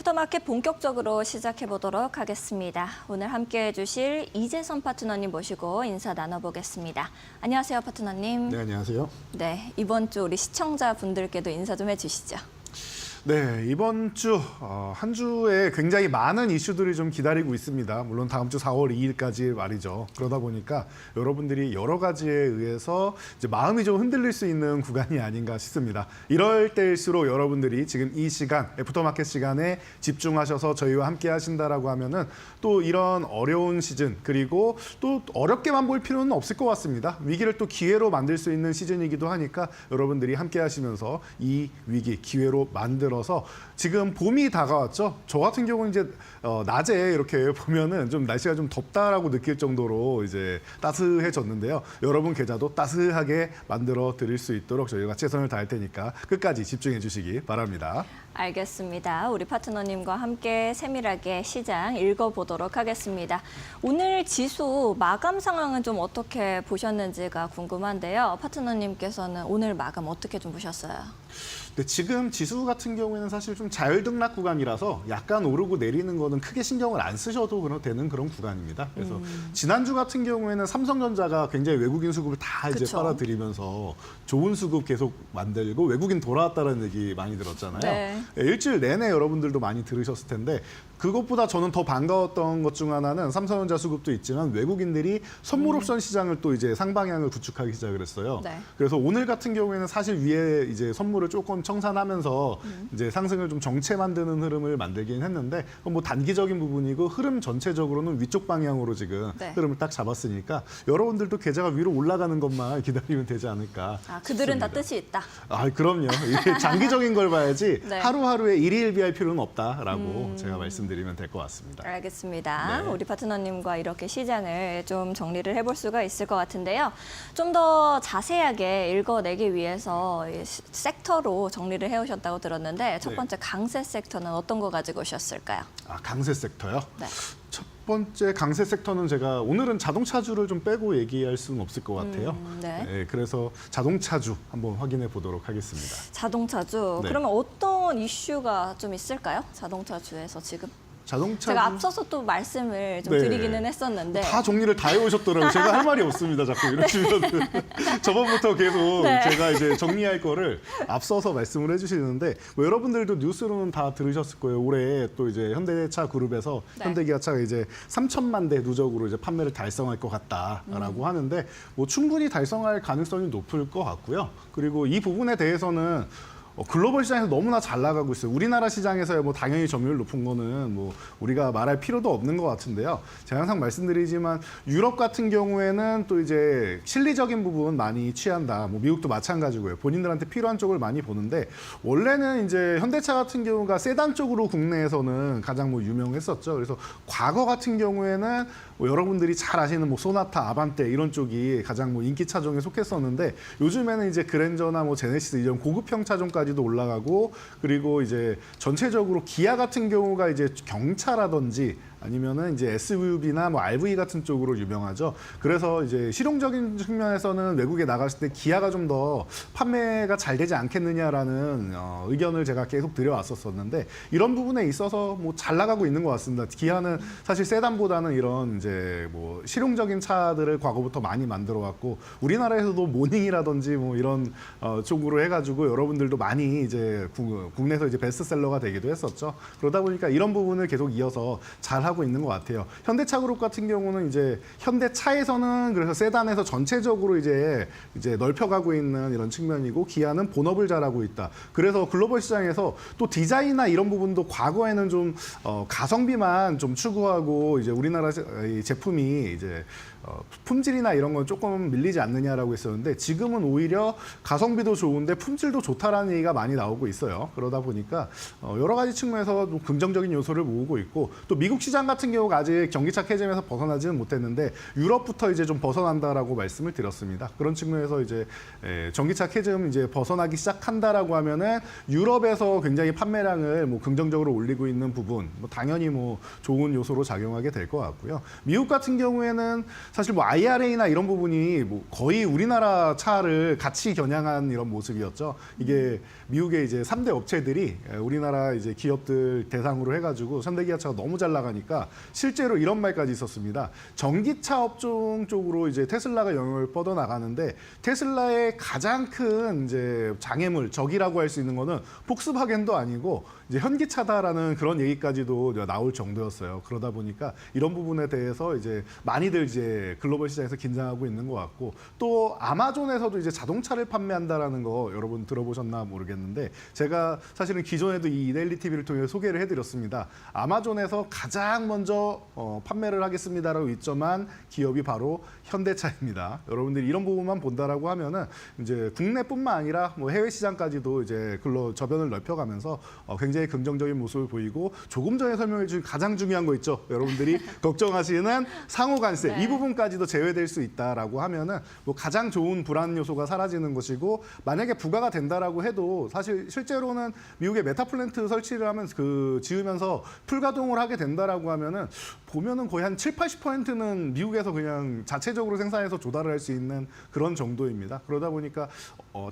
슈퍼마켓 본격적으로 시작해 보도록 하겠습니다. 오늘 함께해 주실 이재선 파트너님 모시고 인사 나눠보겠습니다. 안녕하세요, 파트너님. 네, 안녕하세요. 네, 이번 주 우리 시청자분들께도 인사 좀 해주시죠. 네, 이번 주 한 주에 굉장히 많은 이슈들이 좀 기다리고 있습니다. 물론 다음 주 4월 2일까지 말이죠. 그러다 보니까 여러분들이 여러 가지에 의해서 이제 마음이 좀 흔들릴 수 있는 구간이 아닌가 싶습니다. 이럴 때일수록 여러분들이 지금 이 시간, 애프터마켓 시간에 집중하셔서 저희와 함께 하신다라고 하면은 또 이런 어려운 시즌, 그리고 또 어렵게만 볼 필요는 없을 것 같습니다. 위기를 또 기회로 만들 수 있는 시즌이기도 하니까 여러분들이 함께 하시면서 이 위기, 기회로 만들어서 지금 봄이 다가왔죠. 저 같은 경우는 이제 낮에 이렇게 보면은 좀 날씨가 좀 덥다라고 느낄 정도로 이제 따스해졌는데요. 여러분 계좌도 따스하게 만들어 드릴 수 있도록 저희가 최선을 다할 테니까 끝까지 집중해 주시기 바랍니다. 알겠습니다. 우리 파트너님과 함께 세밀하게 시장 읽어보도록 하겠습니다. 오늘 지수 마감 상황은 좀 어떻게 보셨는지가 궁금한데요. 파트너님께서는 오늘 마감 어떻게 좀 보셨어요? 근데 지금 지수 같은 경우에는 사실 좀 자율등락 구간이라서 약간 오르고 내리는 거는 크게 신경을 안 쓰셔도 되는 그런 구간입니다. 그래서 지난주 같은 경우에는 삼성전자가 굉장히 외국인 수급을 다 이제 그쵸. 빨아들이면서 좋은 수급 계속 만들고 외국인 돌아왔다는 얘기 많이 들었잖아요. 네. 일주일 내내 여러분들도 많이 들으셨을 텐데 그것보다 저는 더 반가웠던 것 중 하나는 삼성전자 수급도 있지만 외국인들이 선물 옵션 시장을 또 이제 상방향을 구축하기 시작을 했어요. 네. 그래서 오늘 같은 경우에는 사실 위에 이제 선물을 조금 청산하면서 이제 상승을 좀 정체 만드는 흐름을 만들긴 했는데 뭐 단기적인 부분이고 흐름 전체적으로는 위쪽 방향으로 지금 네. 흐름을 딱 잡았으니까 여러분들도 계좌가 위로 올라가는 것만 기다리면 되지 않을까. 아, 그들은 다 싶습니다. 뜻이 있다. 아, 그럼요. 이게 장기적인 걸 봐야지 네. 하루하루에 일희일비할 필요는 없다라고 제가 말씀드리면 될 것 같습니다. 알겠습니다. 네. 우리 파트너님과 이렇게 시장을 좀 정리를 해볼 수가 있을 것 같은데요. 좀 더 자세하게 읽어내기 위해서 이 섹터로 정리를 해오셨다고 들었는데 첫 네. 번째 강세 섹터는 어떤 거 가지고 오셨을까요? 아, 강세 섹터요? 네. 첫 번째 강세 섹터는 제가 오늘은 자동차주를 좀 빼고 얘기할 수는 없을 것 같아요. 네. 그래서 자동차주 한번 확인해 보도록 하겠습니다. 자동차주. 네. 그러면 어떤 이슈가 좀 있을까요? 자동차주에서 지금? 자동차주 제가 앞서서 또 말씀을 좀 네. 드리기는 했었는데. 다 정리를 다 해오셨더라고요. 제가 할 말이 없습니다. 자꾸 이러시면 저번부터 계속 네. 제가 이제 정리할 거를 앞서서 말씀을 해주시는데 뭐 여러분들도 뉴스로는 다 들으셨을 거예요. 올해 또 이제 현대차 그룹에서 네. 현대기아차가 이제 3천만 대 누적으로 이제 판매를 달성할 것 같다라고 하는데 뭐 충분히 달성할 가능성이 높을 것 같고요. 그리고 이 부분에 대해서는 글로벌 시장에서 너무나 잘 나가고 있어요. 우리나라 시장에서야 뭐 당연히 점유율 높은 거는 뭐 우리가 말할 필요도 없는 것 같은데요. 제가 항상 말씀드리지만 유럽 같은 경우에는 또 이제 실리적인 부분 많이 취한다. 뭐 미국도 마찬가지고요. 본인들한테 필요한 쪽을 많이 보는데 원래는 이제 현대차 같은 경우가 세단 쪽으로 국내에서는 가장 뭐 유명했었죠. 그래서 과거 같은 경우에는 뭐 여러분들이 잘 아시는 뭐 소나타, 아반떼 이런 쪽이 가장 뭐 인기 차종에 속했었는데 요즘에는 이제 그랜저나 뭐 제네시스 이런 고급형 차종까지도 올라가고 그리고 이제 전체적으로 기아 같은 경우가 이제 경차라든지 아니면은 이제 SUV나 뭐 RV 같은 쪽으로 유명하죠. 그래서 이제 실용적인 측면에서는 외국에 나갔을 때 기아가 좀 더 판매가 잘 되지 않겠느냐라는 의견을 제가 계속 드려왔었었는데 이런 부분에 있어서 뭐 잘 나가고 있는 것 같습니다. 기아는 사실 세단보다는 이런 이제 뭐 실용적인 차들을 과거부터 많이 만들어 왔고 우리나라에서도 모닝이라든지 뭐 이런 쪽으로 해가지고 여러분들도 많이 이제 국내에서 이제 베스트셀러가 되기도 했었죠. 그러다 보니까 이런 부분을 계속 이어서 잘 하고 있는 것 같아요. 현대차 그룹 같은 경우는 이제 현대차에서는 그래서 세단에서 전체적으로 이제 넓혀가고 있는 이런 측면이고 기아는 본업을 잘하고 있다. 그래서 글로벌 시장에서 또 디자인이나 이런 부분도 과거에는 좀 가성비만 좀 추구하고 이제 우리나라 제품이 이제 품질이나 이런 건 조금 밀리지 않느냐라고 했었는데 지금은 오히려 가성비도 좋은데 품질도 좋다라는 얘기가 많이 나오고 있어요. 그러다 보니까 여러 가지 측면에서 좀 긍정적인 요소를 모으고 있고 또 미국 시장 같은 경우가 아직 전기차 캐즘에서 벗어나지는 못했는데 유럽부터 이제 좀 벗어난다라고 말씀을 드렸습니다. 그런 측면에서 이제 전기차 캐즘 이제 벗어나기 시작한다라고 하면은 유럽에서 굉장히 판매량을 뭐 긍정적으로 올리고 있는 부분 뭐 당연히 뭐 좋은 요소로 작용하게 될 것 같고요. 미국 같은 경우에는 사실 뭐 IRA나 이런 부분이 뭐 거의 우리나라 차를 같이 겨냥한 이런 모습이었죠. 이게 미국의 이제 3대 업체들이 우리나라 이제 기업들 대상으로 해가지고 현대기아차가 너무 잘 나가니까 실제로 이런 말까지 있었습니다. 전기차 업종 쪽으로 이제 테슬라가 영역을 뻗어 나가는데 테슬라의 가장 큰 이제 장애물 적이라고 할 수 있는 거는 폭스바겐도 아니고 이제 현기차다라는 그런 얘기까지도 나올 정도였어요. 그러다 보니까 이런 부분에 대해서 이제 많이들 이제 글로벌 시장에서 긴장하고 있는 것 같고 또 아마존에서도 이제 자동차를 판매한다라는 거 여러분 들어보셨나 모르겠는데 제가 사실은 기존에도 이 이데일리 TV를 통해 소개를 해드렸습니다. 아마존에서 가장 먼저 판매를 하겠습니다라고 입점한 기업이 바로 현대차입니다. 여러분들이 이런 부분만 본다라고 하면은 이제 국내뿐만 아니라 뭐 해외 시장까지도 이제 저변을 넓혀가면서 굉장히 긍정적인 모습을 보이고 조금 전에 설명해 주신 가장 중요한 거 있죠. 여러분들이 걱정하시는 상호관세 네. 이 부분까지도 제외될 수 있다라고 하면은 뭐 가장 좋은 불안 요소가 사라지는 것이고 만약에 부과가 된다라고 해도 사실 실제로는 미국의 메타 플랜트 설치를 하면 지으면서 풀가동을 하게 된다라고 하면은 보면은 거의 한 7, 80%는 미국에서 그냥 자체적으로 생산해서 조달을 할 수 있는 그런 정도입니다. 그러다 보니까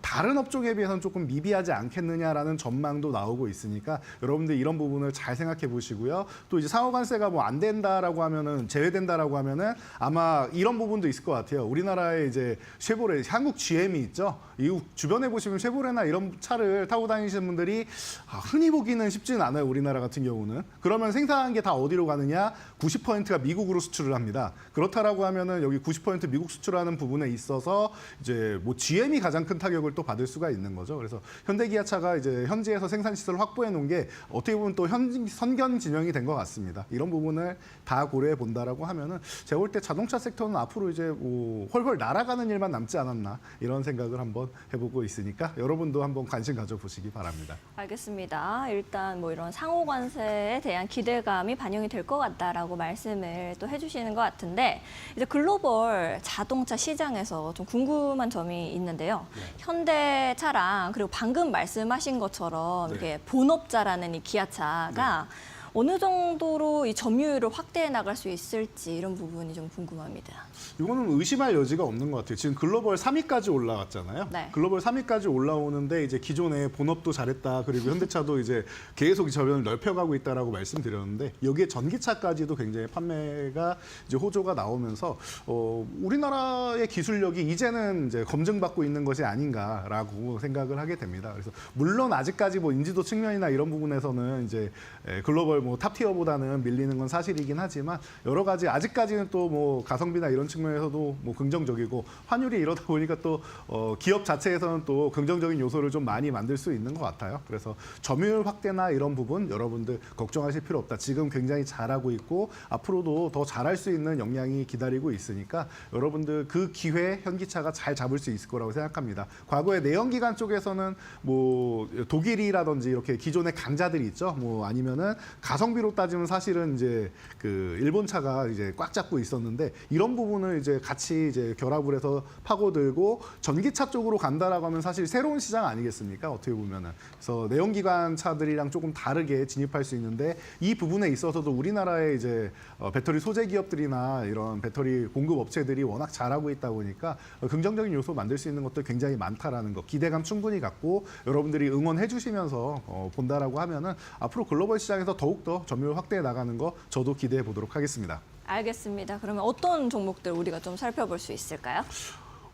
다른 업종에 비해서는 조금 미비하지 않겠느냐라는 전망도 나오고 있으니까 여러분들 이런 부분을 잘 생각해 보시고요. 또 이제 상호관세가 뭐 안 된다라고 하면은 제외된다라고 하면은 아마 이런 부분도 있을 것 같아요. 우리나라에 이제 쉐보레, 한국 GM이 있죠. 이 주변에 보시면 쉐보레나 이런 차를 타고 다니시는 분들이 흔히 보기는 쉽지는 않아요. 우리나라 같은 경우는. 그러면 생산한 게 다 어디로 가느냐? 90%가 미국으로 수출을 합니다. 그렇다라고 하면은 여기 90% 미국 수출하는 부분에 있어서 이제 뭐 GM이 가장 큰 타격을 또 받을 수가 있는 거죠. 그래서 현대기아차가 이제 현지에서 생산 시설을 확보해 놓은 게 어떻게 보면 또 선견 진영이 된 것 같습니다. 이런 부분을 다 고려해 본다라고 하면은 제가 볼 때 자동차 섹터는 앞으로 이제 뭐 헐헐 날아가는 일만 남지 않았나 이런 생각을 한번 해보고 있으니까 여러분도 한번 관심 가져보시기 바랍니다. 알겠습니다. 일단 뭐 이런 상호관세에 대한 기대감이 반영이 될 것 같다라고 말씀을 또 해주시는 것 같은데 이제 글로벌 자동차 시장에서 좀 궁금한 점이 있는데요. 네. 현대차랑 그리고 방금 말씀하신 것처럼 네. 이렇게 본업자라는 이 기아차가 어느 정도로 이 점유율을 확대해 나갈 수 있을지 이런 부분이 좀 궁금합니다. 이거는 의심할 여지가 없는 것 같아요. 지금 글로벌 3위까지 올라갔잖아요. 네. 글로벌 3위까지 올라오는데 이제 기존에 본업도 잘했다. 그리고 현대차도 이제 계속 저변을 넓혀가고 있다라고 말씀드렸는데 여기에 전기차까지도 굉장히 판매가 이제 호조가 나오면서 우리나라의 기술력이 이제는 이제 검증받고 있는 것이 아닌가라고 생각을 하게 됩니다. 그래서 물론 아직까지 뭐 인지도 측면이나 이런 부분에서는 이제 글로벌 뭐 탑티어보다는 밀리는 건 사실이긴 하지만 여러 가지 아직까지는 또 뭐 가성비나 이런 측면에서도 뭐 긍정적이고 환율이 이러다 보니까 또 기업 자체에서는 또 긍정적인 요소를 좀 많이 만들 수 있는 것 같아요. 그래서 점유율 확대나 이런 부분 여러분들 걱정하실 필요 없다. 지금 굉장히 잘하고 있고 앞으로도 더 잘할 수 있는 역량이 기다리고 있으니까 여러분들 그 기회 현기차가 잘 잡을 수 있을 거라고 생각합니다. 과거에 내연기관 쪽에서는 뭐 독일이라든지 이렇게 기존의 강자들이 있죠. 뭐 아니면은 가성비로 따지면 사실은 이제 그 일본 차가 이제 꽉 잡고 있었는데 이런 부분을 이제 같이 이제 결합을 해서 파고들고 전기차 쪽으로 간다라고 하면 사실 새로운 시장 아니겠습니까? 어떻게 보면은. 그래서 내연기관 차들이랑 조금 다르게 진입할 수 있는데 이 부분에 있어서도 우리나라의 이제 배터리 소재 기업들이나 이런 배터리 공급 업체들이 워낙 잘하고 있다 보니까 긍정적인 요소 만들 수 있는 것도 굉장히 많다라는 거 기대감 충분히 갖고 여러분들이 응원해 주시면서 본다라고 하면은 앞으로 글로벌 시장에서 더욱더 점유율 확대해 나가는 거 저도 기대해 보도록 하겠습니다. 알겠습니다. 그러면 어떤 종목들 우리가 좀 살펴볼 수 있을까요?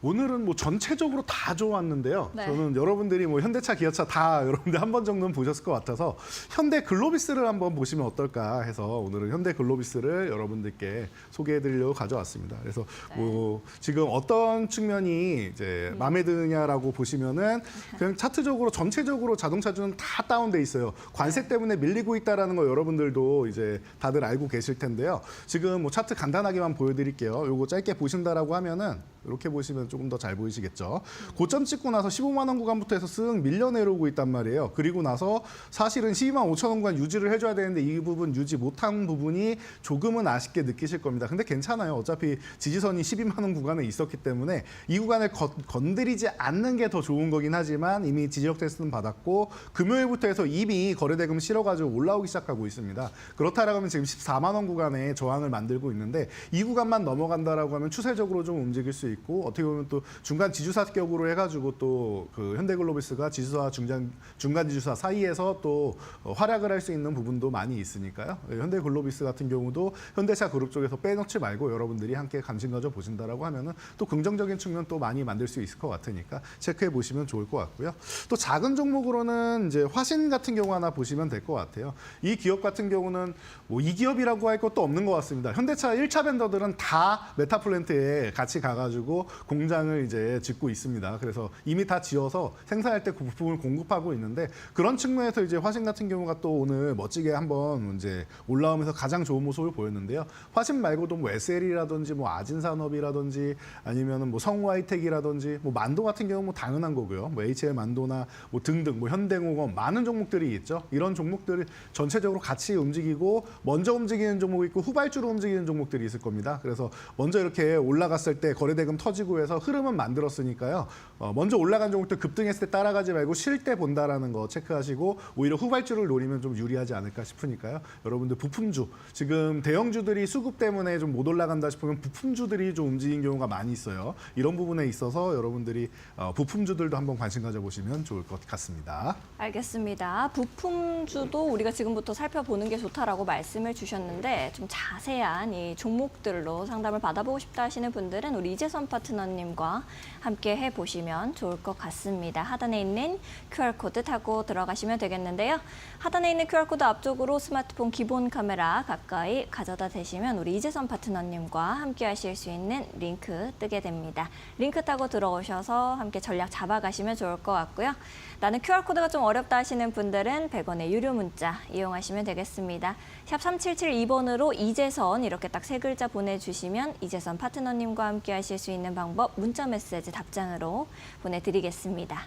오늘은 뭐 전체적으로 다 좋았는데요. 네. 저는 여러분들이 뭐 현대차, 기아차 다 여러분들 한 번 정도는 보셨을 것 같아서 현대 글로비스를 한번 보시면 어떨까 해서 오늘은 현대 글로비스를 여러분들께 소개해드리려고 가져왔습니다. 그래서 뭐 지금 어떤 측면이 이제 마음에 드느냐라고 보시면은 그냥 차트적으로 전체적으로 자동차주는 다 다운돼 있어요. 관세 때문에 밀리고 있다라는 거 여러분들도 이제 다들 알고 계실 텐데요. 지금 뭐 차트 간단하게만 보여드릴게요. 요거 짧게 보신다라고 하면은. 이렇게 보시면 조금 더 잘 보이시겠죠. 고점 찍고 나서 15만 원 구간부터 해서 쓱 밀려 내려오고 있단 말이에요. 그리고 나서 사실은 12만 5천 원 구간 유지를 해줘야 되는데 이 부분 유지 못한 부분이 조금은 아쉽게 느끼실 겁니다. 근데 괜찮아요. 어차피 지지선이 12만 원 구간에 있었기 때문에 이 구간을 건드리지 않는 게 더 좋은 거긴 하지만 이미 지지력 테스트는 받았고 금요일부터 해서 이미 거래대금 실어가지고 올라오기 시작하고 있습니다. 그렇다라고 하면 지금 14만 원 구간에 저항을 만들고 있는데 이 구간만 넘어간다라고 하면 추세적으로 좀 움직일 수 있고 어떻게 보면 또 중간 지주사격으로 해가지고 또 그 현대글로비스가 지주사 중간 지주사 사이에서 또 활약을 할 수 있는 부분도 많이 있으니까요. 현대글로비스 같은 경우도 현대차 그룹 쪽에서 빼놓지 말고 여러분들이 함께 관심 가져 보신다라고 하면은 또 긍정적인 측면 또 많이 만들 수 있을 것 같으니까 체크해 보시면 좋을 것 같고요. 또 작은 종목으로는 이제 화신 같은 경우 하나 보시면 될 것 같아요. 이 기업 같은 경우는 뭐 이 기업이라고 할 것도 없는 것 같습니다. 현대차 1차 벤더들은 다 메타플랜트에 같이 가가지고 공장을 이제 짓고 있습니다. 그래서 이미 다 지어서 생산할 때 그 부품을 공급하고 있는데 그런 측면에서 이제 화신 같은 경우가 또 오늘 멋지게 한번 이제 올라오면서 가장 좋은 모습을 보였는데요. 화신 말고도 뭐 SL이라든지 뭐 아진산업이라든지 아니면은 뭐 성우하이텍이라든지 뭐 만도 같은 경우 뭐 당연한 거고요. 뭐 HL 만도나 뭐 등등 뭐 현대공업 많은 종목들이 있죠. 이런 종목들을 전체적으로 같이 움직이고 먼저 움직이는 종목이 있고 후발주로 움직이는 종목들이 있을 겁니다. 그래서 먼저 이렇게 올라갔을 때 거래대금 터지고 해서 흐름은 만들었으니까요. 먼저 올라간 종목들 급등했을 때 따라가지 말고 쉴 때 본다라는 거 체크하시고 오히려 후발주를 노리면 좀 유리하지 않을까 싶으니까요. 여러분들 부품주 지금 대형주들이 수급 때문에 좀 못 올라간다 싶으면 부품주들이 좀 움직인 경우가 많이 있어요. 이런 부분에 있어서 여러분들이 부품주들도 한번 관심 가져보시면 좋을 것 같습니다. 알겠습니다. 부품주도 우리가 지금부터 살펴보는 게 좋다라고 말씀을 주셨는데 좀 자세한 이 종목들로 상담을 받아보고 싶다 하시는 분들은 우리 이재선 파트너님과 함께 해보시면 좋을 것 같습니다. 하단에 있는 QR코드 타고 들어가시면 되겠는데요. 하단에 있는 QR코드 앞쪽으로 스마트폰 기본 카메라 가까이 가져다 대시면 우리 이재선 파트너님과 함께 하실 수 있는 링크 뜨게 됩니다. 링크 타고 들어오셔서 함께 전략 잡아가시면 좋을 것 같고요. 나는 QR코드가 좀 어렵다 하시는 분들은 100원의 유료 문자 이용하시면 되겠습니다. 샵 3772번으로 이재선 이렇게 딱 세 글자 보내주시면 이재선 파트너님과 함께 하실 수 있는 방법 문자 메시지 답장으로 보내드리겠습니다.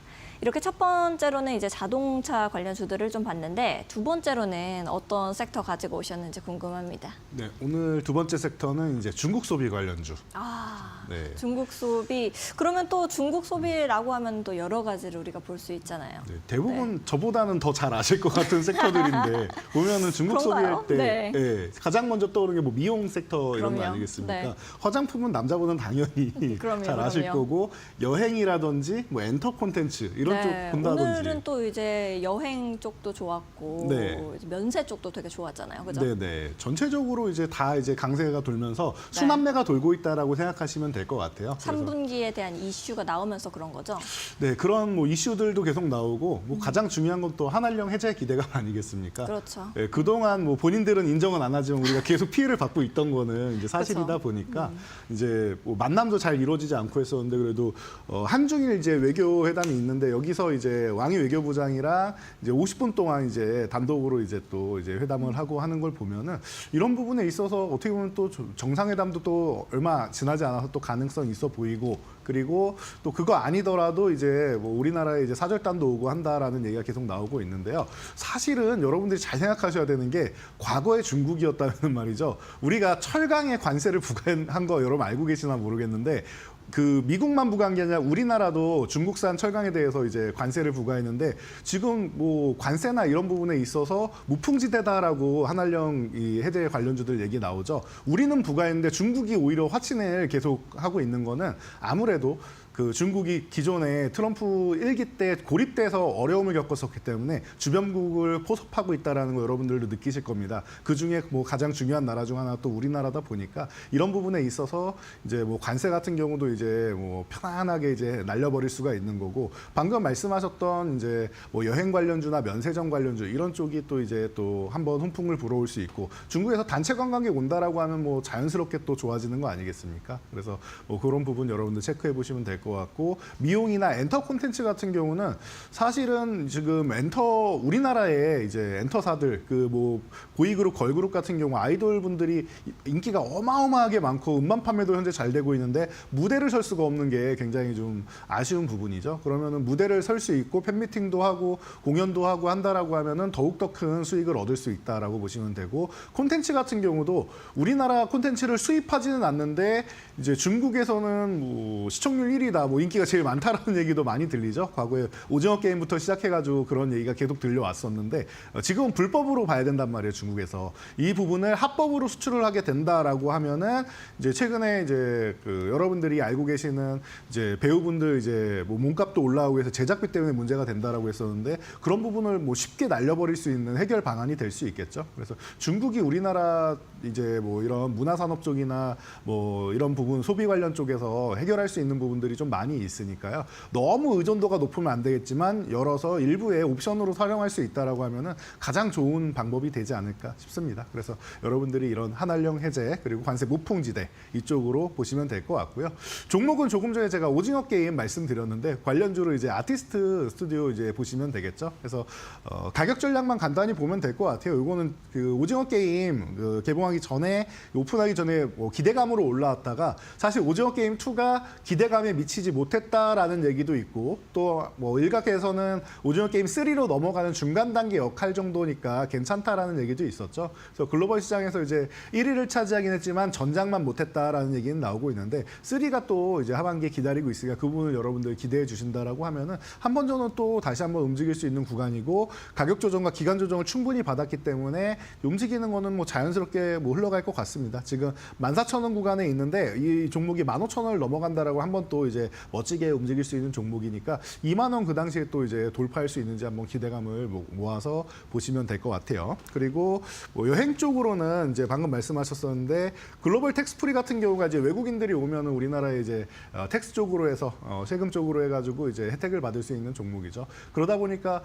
이렇게 첫 번째로는 이제 자동차 관련 주들을 좀 봤는데 두 번째로는 어떤 섹터 가지고 오셨는지 궁금합니다. 네, 오늘 두 번째 섹터는 이제 중국 소비 관련주. 네. 중국 소비. 그러면 또 중국 소비라고 하면 또 여러 가지를 우리가 볼 수 있잖아요. 네, 대부분 저보다는 더 잘 아실 것 같은 섹터들인데 보면은 중국 그런가요? 소비할 때 네. 예, 가장 먼저 떠오르는 게 뭐 미용 섹터 이런 거 그럼요. 아니겠습니까? 네. 화장품은 남자보다는 당연히 그럼요, 잘 아실 그럼요. 거고 여행이라든지 뭐 엔터 콘텐츠 이런 쪽 본다든지 오늘은 또 이제 여행 쪽도 좋았고 네. 이제 면세 쪽도 되게 좋았잖아요. 그죠? 네네. 전체적으로 이제 다 이제 강세가 돌면서 순환매가 돌고 있다라고 생각하시면 될 것 같아요. 그래서 3분기에 대한 이슈가 나오면서 그런 거죠? 네, 그런 뭐 이슈들도 계속 나오고 뭐 가장 중요한 건 또 한한령 해제 기대감 아니겠습니까? 그렇죠. 네, 그동안 뭐 본인들은 인정은 안 하지만 우리가 계속 피해를 받고 있던 거는 이제 사실이다 그렇죠. 보니까 이제 뭐 만남도 잘 이루어지지 않고 했었는데 그래도 한중일 이제 외교 회담이 있는데 여기서 이제 왕이 외교부장이랑 이제 50분 동안 이제 단독으로 이제 또 이제 회담을 하고 하는 걸 보면은 이런 부분에 있어서 어떻게 보면 또 정상회담도 또 얼마 지나지 않아서 또 가능성이 있어 보이고 그리고 또 그거 아니더라도 이제 뭐 우리나라에 이제 사절단도 오고 한다라는 얘기가 계속 나오고 있는데요. 사실은 여러분들이 잘 생각하셔야 되는 게 과거의 중국이었다는 말이죠. 우리가 철강에 관세를 부과한 거 여러분 알고 계시나 모르겠는데 그 미국만 부과한 게 아니라 우리나라도 중국산 철강에 대해서 이제 관세를 부과했는데 지금 뭐 관세나 이런 부분에 있어서 무풍지대다라고 한한령 이 해제 관련주들 얘기 나오죠. 우리는 부과했는데 중국이 오히려 화친을 계속 하고 있는 거는 아무래도 그 중국이 기존에 트럼프 1기 때 고립돼서 어려움을 겪었었기 때문에 주변국을 포섭하고 있다는 거 여러분들도 느끼실 겁니다. 그 중에 뭐 가장 중요한 나라 중 하나 또 우리나라다 보니까 이런 부분에 있어서 이제 뭐 관세 같은 경우도 이제 뭐 편안하게 이제 날려버릴 수가 있는 거고 방금 말씀하셨던 이제 뭐 여행 관련주나 면세점 관련주 이런 쪽이 또 이제 또 한번 훈풍을 불어올 수 있고 중국에서 단체 관광객 온다라고 하면 뭐 자연스럽게 또 좋아지는 거 아니겠습니까? 그래서 뭐 그런 부분 여러분들 체크해 보시면 될 것 것 같고, 미용이나 엔터 콘텐츠 같은 경우는 사실은 지금 우리나라의 이제 엔터사들 그 뭐 보이그룹, 걸그룹 같은 경우 아이돌 분들이 인기가 어마어마하게 많고 음반 판매도 현재 잘 되고 있는데 무대를 설 수가 없는 게 굉장히 좀 아쉬운 부분이죠. 그러면은 무대를 설 수 있고 팬미팅도 하고 공연도 하고 한다라고 하면은 더욱더 큰 수익을 얻을 수 있다라고 보시면 되고, 콘텐츠 같은 경우도 우리나라 콘텐츠를 수입하지는 않는데 이제 중국에서는 뭐 시청률 1위다, 뭐 인기가 제일 많다라는 얘기도 많이 들리죠. 과거에 오징어 게임부터 시작해가지고 그런 얘기가 계속 들려왔었는데 지금은 불법으로 봐야 된단 말이에요. 중국에서 이 부분을 합법으로 수출을 하게 된다라고 하면은 이제 최근에 이제 그 여러분들이 알고 계시는 이제 배우분들 이제 뭐 몸값도 올라오고 해서 제작비 때문에 문제가 된다라고 했었는데 그런 부분을 뭐 쉽게 날려버릴 수 있는 해결 방안이 될 수 있겠죠. 그래서 중국이 우리나라 이제 뭐 이런 문화산업 쪽이나 뭐 이런 부분 소비 관련 쪽에서 해결할 수 있는 부분들이 좀 많이 있으니까요. 너무 의존도가 높으면 안 되겠지만 열어서 일부의 옵션으로 활용할 수 있다라고 하면은 가장 좋은 방법이 되지 않을까 싶습니다. 그래서 여러분들이 이런 한한령 해제 그리고 관세 무풍지대 이쪽으로 보시면 될 것 같고요. 종목은 조금 전에 제가 오징어 게임 말씀드렸는데 관련주로 이제 아티스트 스튜디오 이제 보시면 되겠죠. 그래서 가격 전략만 간단히 보면 될 것 같아요. 이거는 그 오징어 게임 그 개봉하기 전에 오픈하기 전에 뭐 기대감으로 올라왔다가 사실 오징어 게임 2가 기대감에 미치지 못했다라는 얘기도 있고 또 뭐 일각에서는 오징어 게임 3로 넘어가는 중간 단계 역할 정도니까 괜찮다라는 얘기도 있었죠. 그래서 글로벌 시장에서 이제 1위를 차지하긴 했지만 전작만 못했다라는 얘기는 나오고 있는데 3가 또 이제 하반기에 기다리고 있으니까 그 부분을 여러분들 기대해 주신다라고 하면은 한 번 정도 또 다시 한번 움직일 수 있는 구간이고 가격 조정과 기간 조정을 충분히 받았기 때문에 움직이는 거는 뭐 자연스럽게 뭐 흘러갈 것 같습니다. 지금 14,000원 구간에 있는데 이 종목이 15,000원을 넘어간다라고 한번 또 이제 멋지게 움직일 수 있는 종목이니까 2만 원 그 당시에 또 이제 돌파할 수 있는지 한번 기대감을 모아서 보시면 될 것 같아요. 그리고 뭐 여행 쪽으로는 이제 방금 말씀하셨었는데 글로벌 텍스프리 같은 경우가 이제 외국인들이 오면은 우리나라에 이제 텍스 쪽으로 해서 세금 쪽으로 해가지고 이제 혜택을 받을 수 있는 종목이죠. 그러다 보니까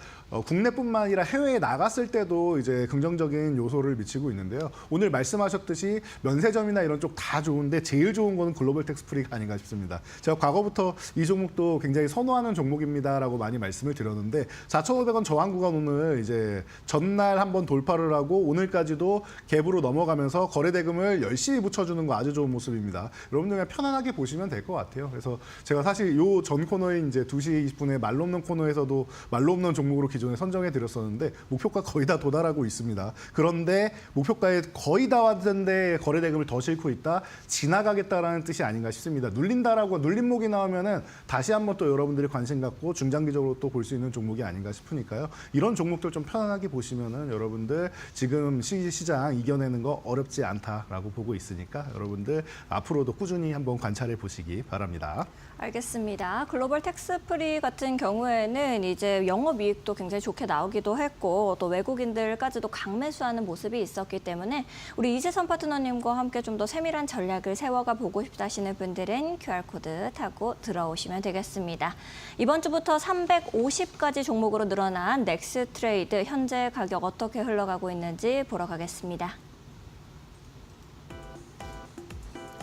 국내뿐만 아니라 해외에 나갔을 때도 이제 긍정적인 요소를 미치고 있는데요. 오늘 말씀하셨듯이 면세점이나 이런 쪽 다 좋은데 제일 좋은 거는 글로벌 텍스프리가 아닌가 싶습니다. 제가 과거부터 이 종목도 굉장히 선호하는 종목입니다라고 많이 말씀을 드렸는데 4,500원 저항 구간 오늘 이제 전날 한번 돌파를 하고 오늘까지도 갭으로 넘어가면서 거래 대금을 열심히 붙여주는 거 아주 좋은 모습입니다. 여러분들 그냥 편안하게 보시면 될 것 같아요. 그래서 제가 사실 요 전 코너인 이제 2시 20분에 말로 없는 코너에서도 말로 없는 종목으로 기존에 선정해 드렸었는데 목표가 거의 다 도달하고 있습니다. 그런데 목표가에 거의 다 왔는데 거래 대금을 더 싣고 있다, 지나가겠다라는 뜻이 아닌가 싶습니다. 눌린다라고 눌림목이 나오면은 다시 한번 또 여러분들이 관심 갖고 중장기적으로 또 볼 수 있는 종목이 아닌가 싶으니까요. 이런 종목들 좀 편안하게 보시면은 여러분들 지금 시장 이겨내는 거 어렵지 않다라고 보고 있으니까 여러분들 앞으로도 꾸준히 한번 관찰해 보시기 바랍니다. 알겠습니다. 글로벌 텍스프리 같은 경우에는 이제 영업이익도 굉장히 좋게 나오기도 했고 또 외국인들까지도 강매수하는 모습이 있었기 때문에 우리 이재선 파트너님과 함께 좀 더 세밀한 전략을 세워가 보고 싶다 하시는 분들은 QR코드 타고 들어오시면 되겠습니다. 이번 주부터 350가지 종목으로 늘어난 넥스트레이드 현재 가격 어떻게 흘러가고 있는지 보러 가겠습니다.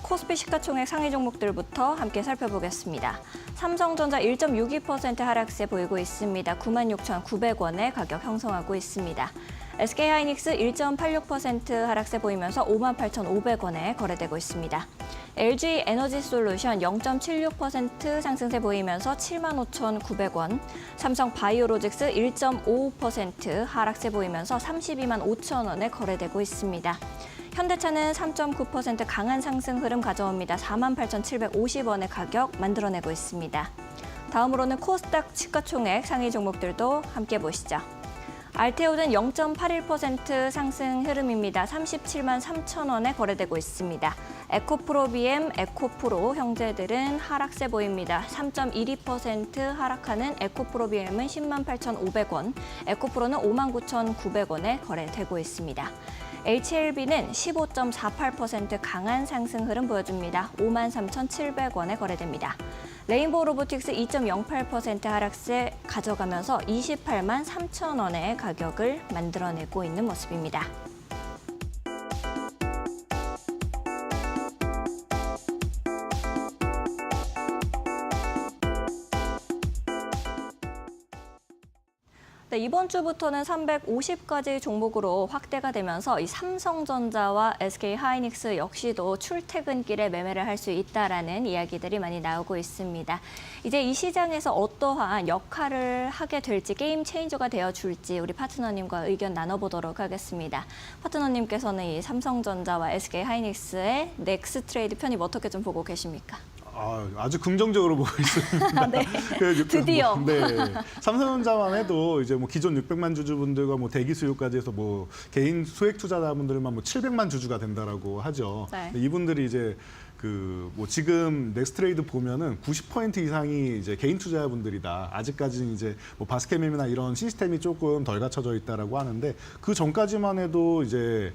코스피 시가총액 상위 종목들부터 함께 살펴보겠습니다. 삼성전자 1.62% 하락세 보이고 있습니다. 96,900원에 가격 형성하고 있습니다. SK하이닉스 1.86% 하락세 보이면서 58,500원에 거래되고 있습니다. LG 에너지솔루션 0.76% 상승세 보이면서 75,900원, 삼성바이오로직스 1.55% 하락세 보이면서 325,000원에 거래되고 있습니다. 현대차는 3.9% 강한 상승 흐름 가져옵니다. 48,750원의 가격 만들어내고 있습니다. 다음으로는 코스닥 시가총액 상위 종목들도 함께 보시죠. 알테오는 0.81% 상승 흐름입니다. 37만 3천원에 거래되고 있습니다. 에코프로비엠, 에코프로 형제들은 하락세 보입니다. 3.12% 하락하는 에코프로비엠은 10만 8,500원, 에코프로는 5만 9,900원에 거래되고 있습니다. HLB는 15.48% 강한 상승 흐름 보여줍니다. 5만 3,700원에 거래됩니다. 레인보우 로보틱스 2.08% 하락세 가져가면서 28만 3천원의 가격을 만들어내고 있는 모습입니다. 네, 이번 주부터는 350가지 종목으로 확대가 되면서 이 삼성전자와 SK하이닉스 역시도 출퇴근길에 매매를 할 수 있다라는 이야기들이 많이 나오고 있습니다. 이제 이 시장에서 어떠한 역할을 하게 될지, 게임 체인저가 되어줄지 우리 파트너님과 의견 나눠보도록 하겠습니다. 파트너님께서는 이 삼성전자와 SK하이닉스의 넥스 트레이드 편입 어떻게 좀 보고 계십니까? 아주 긍정적으로 보고 있습니다. 네. 드디어. 네. 삼성전자만 해도 이제 뭐 기존 600만 주주분들과 뭐 대기 수요까지 해서 뭐 개인 소액 투자자분들만 뭐 700만 주주가 된다라고 하죠. 네. 이분들이 이제 뭐 지금 넥스트레이드 보면은 90% 이상이 이제 개인 투자자분들이다. 아직까지는 이제 뭐 바스켓맵이나 이런 시스템이 조금 덜 갖춰져 있다라고 하는데 그 전까지만 해도 이제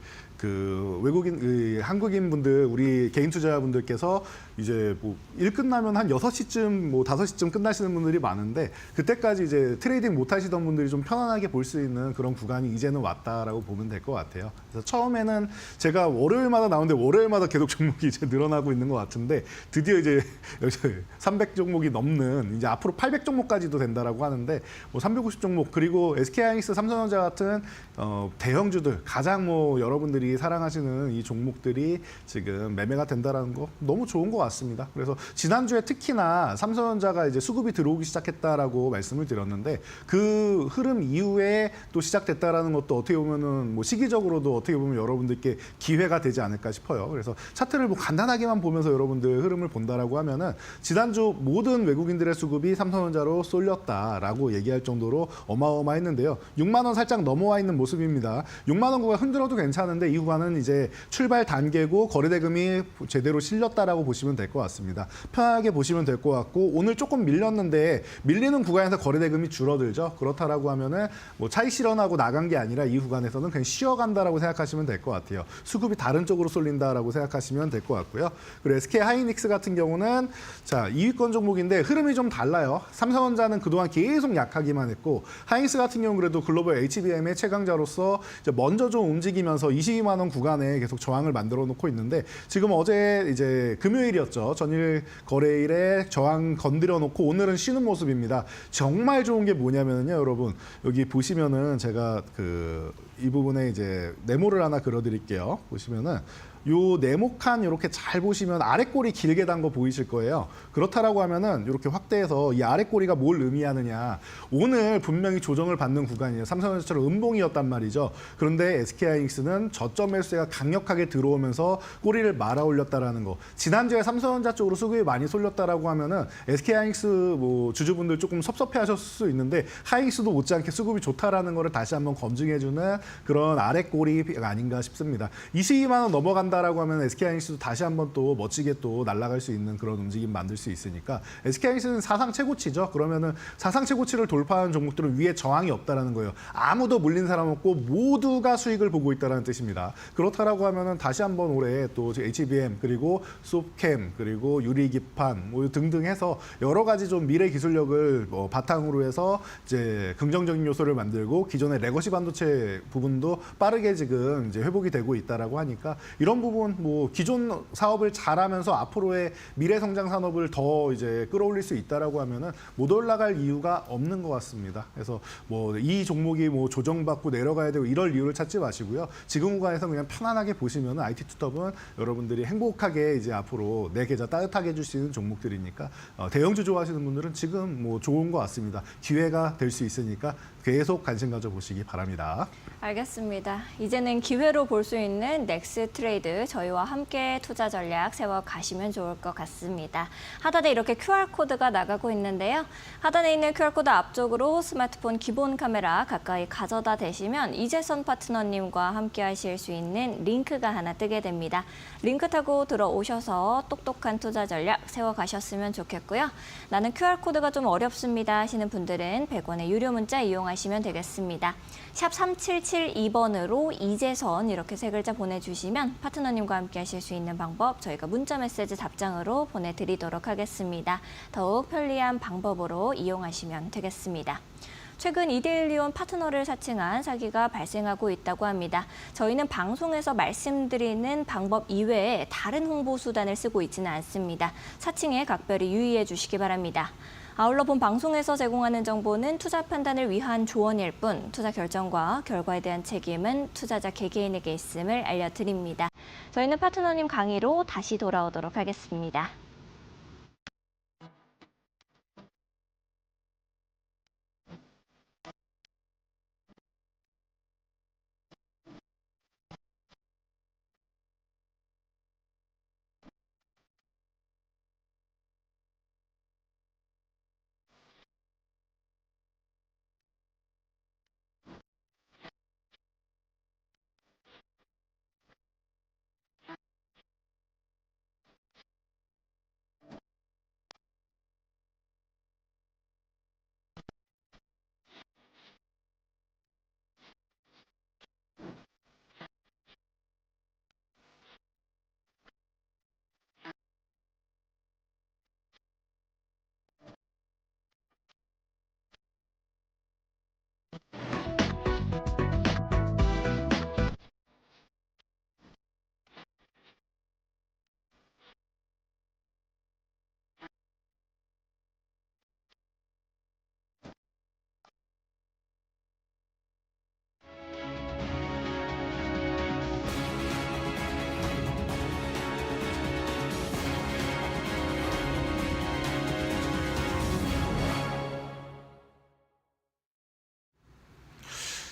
한국인 분들, 우리 개인 투자자분들께서 이제 뭐 일 끝나면 한 6시쯤, 뭐 5시쯤 끝나시는 분들이 많은데 그때까지 이제 트레이딩 못 하시던 분들이 좀 편안하게 볼 수 있는 그런 구간이 이제는 왔다라고 보면 될 것 같아요. 그래서 처음에는 제가 월요일마다 나오는데 월요일마다 계속 종목이 이제 늘어나고 있는 것 같은데 드디어 이제 300 종목이 넘는 이제 앞으로 800 종목까지도 된다라고 하는데 뭐 350 종목 그리고 SK하이닉스, 삼성전자 같은 대형주들 가장 뭐 여러분들이 사랑하시는 이 종목들이 지금 매매가 된다라는 거 너무 좋은 것 같습니다. 그래서 지난주에 특히나 삼성전자가 이제 수급이 들어오기 시작했다라고 말씀을 드렸는데 그 흐름 이후에 또 시작됐다라는 것도 어떻게 보면은 뭐 시기적으로도 어떻게 보면 여러분들께 기회가 되지 않을까 싶어요. 그래서 차트를 뭐 간단하게만 보면서 여러분들 흐름을 본다라고 하면은 지난주 모든 외국인들의 수급이 삼성전자로 쏠렸다라고 얘기할 정도로 어마어마했는데요. 6만 원 살짝 넘어와 있는 모습입니다. 6만 원 구간 흔들어도 괜찮은데 이 구간은 이제 출발 단계고 거래대금이 제대로 실렸다라고 보시면 될 것 같습니다. 편하게 보시면 될 것 같고 오늘 조금 밀렸는데 밀리는 구간에서 거래대금이 줄어들죠. 그렇다라고 하면은 뭐 차익 실현하고 나간 게 아니라 이 구간에서는 그냥 쉬어간다라고 생각하시면 될 것 같아요. 수급이 다른 쪽으로 쏠린다라고 생각하시면 될 것 같고요. 그리고 SK하이닉스 같은 경우는 자 2위권 종목인데 흐름이 좀 달라요. 삼성전자는 그동안 계속 약하기만 했고 하이닉스 같은 경우는 그래도 글로벌 HBM의 최강자로서 이제 먼저 좀 움직이면서 22만 원 구간에 계속 저항을 만들어 놓고 있는데 지금 어제 이제 금요일이었죠. 전일 거래일에 저항 건드려 놓고 오늘은 쉬는 모습입니다. 정말 좋은 게 뭐냐면요, 여러분. 여기 보시면은 제가 이 부분에 이제 네모를 하나 그려 드릴게요. 보시면은 요 네모칸 이렇게 잘 보시면 아래 꼬리 길게 단 거 보이실 거예요. 그렇다라고 하면은 이렇게 확대해서 이 아래 꼬리가 뭘 의미하느냐. 오늘 분명히 조정을 받는 구간이에요. 삼성전자처럼 음봉이었단 말이죠. 그런데 SK하이닉스는 저점 매수세가 강력하게 들어오면서 꼬리를 말아 올렸다라는 거. 지난주에 삼성전자 쪽으로 수급이 많이 쏠렸다라고 하면은 SK하이닉스 뭐 주주분들 조금 섭섭해하셨을 수 있는데 하이닉스도 못지않게 수급이 좋다라는 거를 다시 한번 검증해주는 그런 아래 꼬리가 아닌가 싶습니다. 22만 원 넘어간다. 라고 하면 SK하이닉스도 다시 한번 또 멋지게 또 날아갈 수 있는 그런 움직임 만들 수 있으니까 SK하이닉스는 사상 최고치죠. 그러면은 사상 최고치를 돌파하는 종목들은 위에 저항이 없다라는 거예요. 아무도 물린 사람 없고 모두가 수익을 보고 있다라는 뜻입니다. 그렇다라고 하면은 다시 한번 올해 또 HBM 그리고 소프캠 그리고 유리기판 뭐 등등 해서 여러 가지 좀 미래 기술력을 바탕으로 해서 이제 긍정적인 요소를 만들고 기존의 레거시 반도체 부분도 빠르게 지금 이제 회복이 되고 있다라고 하니까 이런 부분 뭐 기존 사업을 잘하면서 앞으로의 미래 성장 산업을 더 이제 끌어올릴 수 있다라고 하면은 못 올라갈 이유가 없는 것 같습니다. 그래서 뭐 이 종목이 뭐 조정받고 내려가야 되고 이럴 이유를 찾지 마시고요. 지금 구간에서 그냥 편안하게 보시면은 IT 투톱은 여러분들이 행복하게 이제 앞으로 내 계좌 따뜻하게 해줄 수 있는 종목들이니까 대형주 좋아하시는 분들은 지금 뭐 좋은 것 같습니다. 기회가 될 수 있으니까 계속 관심 가져보시기 바랍니다. 알겠습니다. 이제는 기회로 볼 수 있는 넥스 트레이드 저희와 함께 투자 전략 세워가시면 좋을 것 같습니다. 하단에 이렇게 QR코드가 나가고 있는데요. 하단에 있는 QR코드 앞쪽으로 스마트폰 기본 카메라 가까이 가져다 대시면 이재선 파트너님과 함께 하실 수 있는 링크가 하나 뜨게 됩니다. 링크 타고 들어오셔서 똑똑한 투자 전략 세워가셨으면 좋겠고요. 나는 QR코드가 좀 어렵습니다 하시는 분들은 100원의 유료 문자 이용하시면 되겠습니다. 샵 3772번으로 이재선 이렇게 세 글자 보내주시면 파트너님과 함께 하실 수 있는 방법 저희가 문자 메시지 답장으로 보내드리도록 하겠습니다. 더욱 편리한 방법으로 이용하시면 되겠습니다. 최근 이데일리온 파트너를 사칭한 사기가 발생하고 있다고 합니다. 저희는 방송에서 말씀드리는 방법 이외에 다른 홍보 수단을 쓰고 있지는 않습니다. 사칭에 각별히 유의해 주시기 바랍니다. 아울러 본 방송에서 제공하는 정보는 투자 판단을 위한 조언일 뿐 투자 결정과 결과에 대한 책임은 투자자 개개인에게 있음을 알려드립니다. 저희는 파트너님 강의로 다시 돌아오도록 하겠습니다.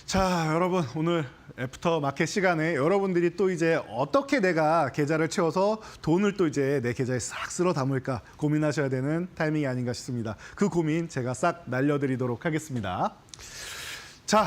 자, 여러분 오늘 애프터 마켓 시간에 여러분들이 또 이제 어떻게 내가 계좌를 채워서 돈을 또 이제 내 계좌에 싹 쓸어 담을까 고민하셔야 되는 타이밍이 아닌가 싶습니다. 그 고민 제가 싹 날려드리도록 하겠습니다. 자,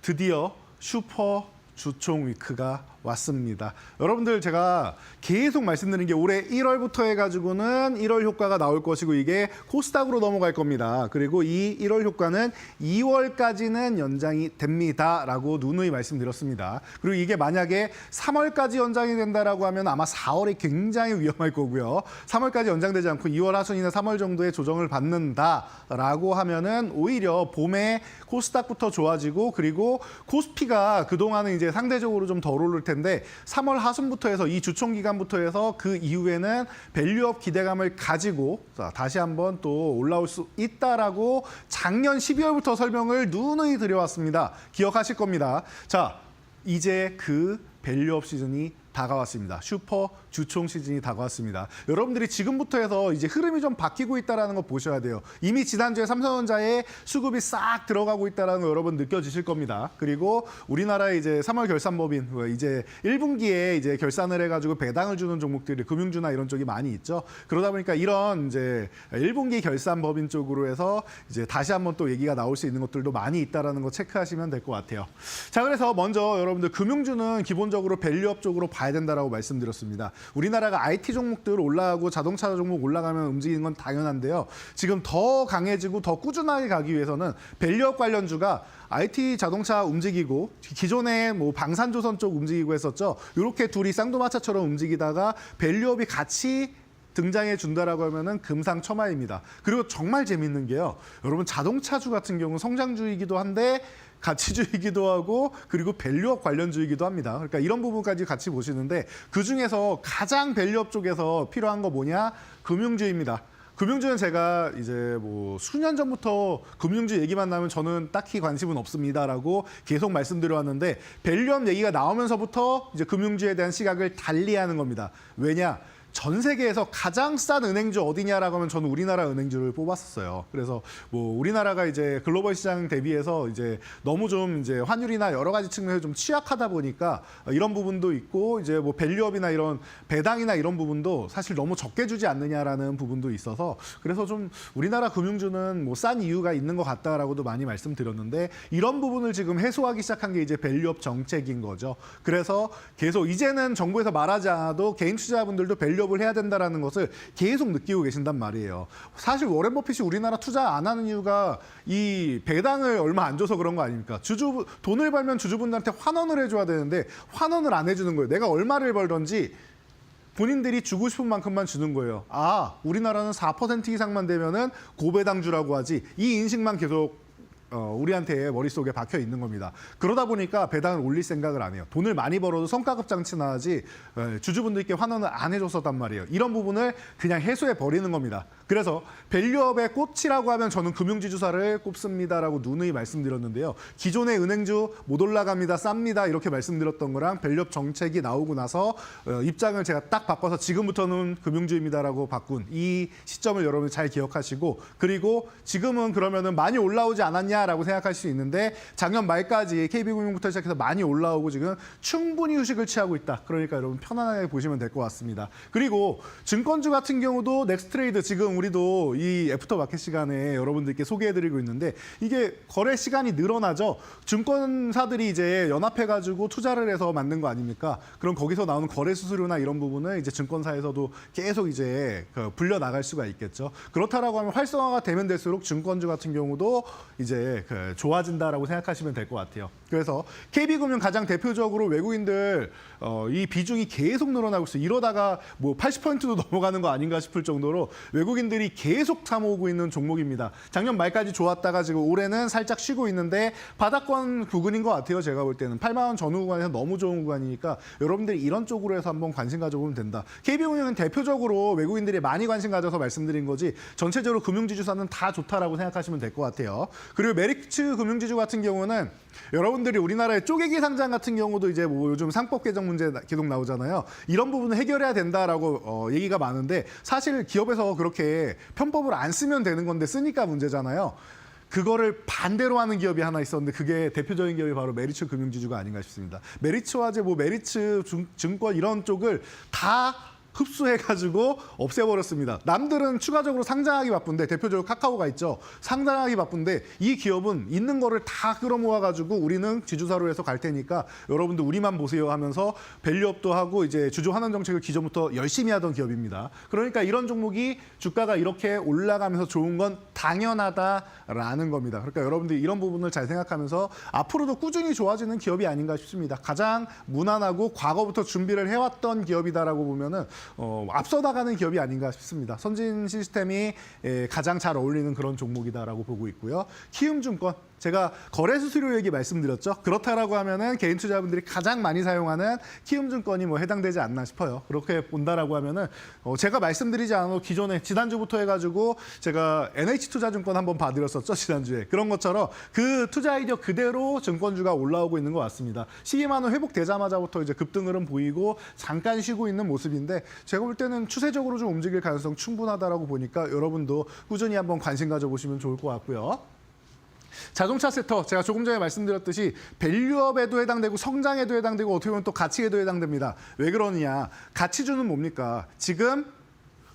드디어 슈퍼 주총 위크가 왔습니다. 여러분들 제가 계속 말씀드린 게 올해 1월부터 해가지고는 1월 효과가 나올 것이고 이게 코스닥으로 넘어갈 겁니다. 그리고 이 1월 효과는 2월까지는 연장이 됩니다라고 누누이 말씀드렸습니다. 그리고 이게 만약에 3월까지 연장이 된다라고 하면 아마 4월이 굉장히 위험할 거고요. 3월까지 연장되지 않고 2월 하순이나 3월 정도에 조정을 받는다라고 하면은 오히려 봄에 코스닥부터 좋아지고 그리고 코스피가 그동안은 이제 상대적으로 좀 덜 오를 텐데 3월 하순부터 해서 이 주총 기간부터 해서 그 이후에는 밸류업 기대감을 가지고 다시 한번 또 올라올 수 있다라고 작년 12월부터 설명을 누누이 드려왔습니다. 기억하실 겁니다. 자, 이제 그 밸류업 시즌이 다가왔습니다. 슈퍼 주총 시즌이 다가왔습니다. 여러분들이 지금부터 해서 이제 흐름이 좀 바뀌고 있다는 거 보셔야 돼요. 이미 지난주에 삼성전자에 수급이 싹 들어가고 있다는 거 여러분 느껴지실 겁니다. 그리고 우리나라의 이제 3월 결산법인 이제 1분기에 이제 결산을 해가지고 배당을 주는 종목들이 금융주나 이런 쪽이 많이 있죠. 그러다 보니까 이런 이제 1분기 결산법인 쪽으로 해서 이제 다시 한번 또 얘기가 나올 수 있는 것들도 많이 있다는 거 체크하시면 될 것 같아요. 자, 그래서 먼저 여러분들 금융주는 기본적으로 밸류업 쪽으로 봐야 된다라고 말씀드렸습니다. 우리나라가 IT 종목들 올라가고 자동차 종목 올라가면 움직이는 건 당연한데요. 지금 더 강해지고 더 꾸준하게 가기 위해서는 밸류업 관련주가 IT 자동차 움직이고 기존에 뭐 방산조선 쪽 움직이고 했었죠. 이렇게 둘이 쌍두마차처럼 움직이다가 밸류업이 같이 등장해 준다라고 하면은 금상첨화입니다. 그리고 정말 재밌는 게요. 여러분 자동차주 같은 경우는 성장주이기도 한데 가치주이기도 하고 그리고 밸류업 관련주이기도 합니다. 그러니까 이런 부분까지 같이 보시는데 그중에서 가장 밸류업 쪽에서 필요한 거 뭐냐? 금융주입니다. 금융주는 제가 이제 뭐 수년 전부터 금융주 얘기만 나면 저는 딱히 관심은 없습니다라고 계속 말씀드려왔는데 밸류업 얘기가 나오면서부터 이제 금융주에 대한 시각을 달리하는 겁니다. 왜냐? 전 세계에서 가장 싼 은행주 어디냐라고 하면 저는 우리나라 은행주를 뽑았었어요. 그래서 뭐 우리나라가 이제 글로벌 시장 대비해서 이제 너무 좀 이제 환율이나 여러 가지 측면에서 좀 취약하다 보니까 이런 부분도 있고 이제 뭐 밸류업이나 이런 배당이나 이런 부분도 사실 너무 적게 주지 않느냐라는 부분도 있어서 그래서 좀 우리나라 금융주는 뭐 싼 이유가 있는 것 같다라고도 많이 말씀드렸는데 이런 부분을 지금 해소하기 시작한 게 이제 밸류업 정책인 거죠. 그래서 계속 이제는 정부에서 말하지 않아도 개인 투자자분들도 밸류업을 해야 된다라는 것을 계속 느끼고 계신단 말이에요. 사실 워렌 버핏이 우리나라 투자 안 하는 이유가 이 배당을 얼마 안 줘서 그런 거 아닙니까? 돈을 벌면 주주분들한테 환원을 해줘야 되는데 환원을 안 해주는 거예요. 내가 얼마를 벌던지 본인들이 주고 싶은 만큼만 주는 거예요. 아, 우리나라는 4% 이상만 되면은 고배당주라고 하지. 이 인식만 계속 우리한테 머릿속에 박혀 있는 겁니다. 그러다 보니까 배당을 올릴 생각을 안 해요. 돈을 많이 벌어도 성과급 장치나 하지 주주분들께 환원을 안 해줬었단 말이에요. 이런 부분을 그냥 해소해 버리는 겁니다. 그래서 밸류업의 꽃이라고 하면 저는 금융지주사를 꼽습니다라고 누누이 말씀드렸는데요. 기존의 은행주 못 올라갑니다, 쌉니다 이렇게 말씀드렸던 거랑 밸류업 정책이 나오고 나서 입장을 제가 딱 바꿔서 지금부터는 금융주입니다라고 바꾼 이 시점을 여러분 잘 기억하시고, 그리고 지금은 그러면은 많이 올라오지 않았냐라고 생각할 수 있는데 작년 말까지 KB금융부터 시작해서 많이 올라오고 지금 충분히 휴식을 취하고 있다. 그러니까 여러분 편안하게 보시면 될 것 같습니다. 그리고 증권주 같은 경우도 넥스트레이드 지금 우리도 이 애프터마켓 시간에 여러분들께 소개해드리고 있는데 이게 거래 시간이 늘어나죠. 증권사들이 이제 연합해가지고 투자를 해서 만든 거 아닙니까? 그럼 거기서 나오는 거래 수수료나 이런 부분을 이제 증권사에서도 계속 이제 불려 나갈 수가 있겠죠. 그렇다라고 하면 활성화가 되면 될수록 증권주 같은 경우도 이제 좋아진다라고 생각하시면 될 것 같아요. 그래서 KB금융 가장 대표적으로 외국인들 이 비중이 계속 늘어나고 있어요. 이러다가 뭐 80%도 넘어가는 거 아닌가 싶을 정도로 외국인들이 계속 사모으고 있는 종목입니다. 작년 말까지 좋았다가 지금 올해는 살짝 쉬고 있는데 바닥권 구간인 것 같아요. 제가 볼 때는 8만 원 전후 구간에서 너무 좋은 구간이니까 여러분들이 이런 쪽으로 해서 한번 관심 가져보면 된다. KB금융은 대표적으로 외국인들이 많이 관심 가져서 말씀드린 거지 전체적으로 금융지주사는 다 좋다라고 생각하시면 될 것 같아요. 그리고 메리츠 금융지주 같은 경우는 여러분들이 우리나라의 쪼개기 상장 같은 경우도 이제 뭐 요즘 상법 개정 문제 계속 나오잖아요. 이런 부분을 해결해야 된다라고 얘기가 많은데 사실 기업에서 그렇게 편법을 안 쓰면 되는 건데 쓰니까 문제잖아요. 그거를 반대로 하는 기업이 하나 있었는데 그게 대표적인 기업이 바로 메리츠 금융지주가 아닌가 싶습니다. 메리츠화재, 뭐 메리츠 증권 이런 쪽을 다 흡수해가지고 없애버렸습니다. 남들은 추가적으로 상장하기 바쁜데 대표적으로 카카오가 있죠. 상장하기 바쁜데 이 기업은 있는 거를 다 끌어모아가지고 우리는 지주사로 해서 갈 테니까 여러분들 우리만 보세요 하면서 밸류업도 하고 이제 주주 환원 정책을 기존부터 열심히 하던 기업입니다. 그러니까 이런 종목이 주가가 이렇게 올라가면서 좋은 건 당연하다라는 겁니다. 그러니까 여러분들이 이런 부분을 잘 생각하면서 앞으로도 꾸준히 좋아지는 기업이 아닌가 싶습니다. 가장 무난하고 과거부터 준비를 해왔던 기업이다라고 보면은 앞서 나가는 기업이 아닌가 싶습니다. 선진 시스템이 가장 잘 어울리는 그런 종목이다라고 보고 있고요. 키움증권 제가 거래 수수료 얘기 말씀드렸죠. 그렇다라고 하면은 개인 투자분들이 가장 많이 사용하는 키움증권이 뭐 해당되지 않나 싶어요. 그렇게 본다라고 하면은 제가 말씀드리지 않아도 기존에 지난주부터 해가지고 제가 NH투자증권 한번 봐드렸었죠. 지난주에 그런 것처럼 그 투자 아이디어 그대로 증권주가 올라오고 있는 것 같습니다. 시기만은 회복되자마자부터 이제 급등을은 보이고 잠깐 쉬고 있는 모습인데 제가 볼 때는 추세적으로 좀 움직일 가능성 충분하다라고 보니까 여러분도 꾸준히 한번 관심 가져보시면 좋을 것 같고요. 자동차 섹터 제가 조금 전에 말씀드렸듯이 밸류업에도 해당되고 성장에도 해당되고 어떻게 보면 또 가치에도 해당됩니다. 왜 그러느냐? 가치주는 뭡니까? 지금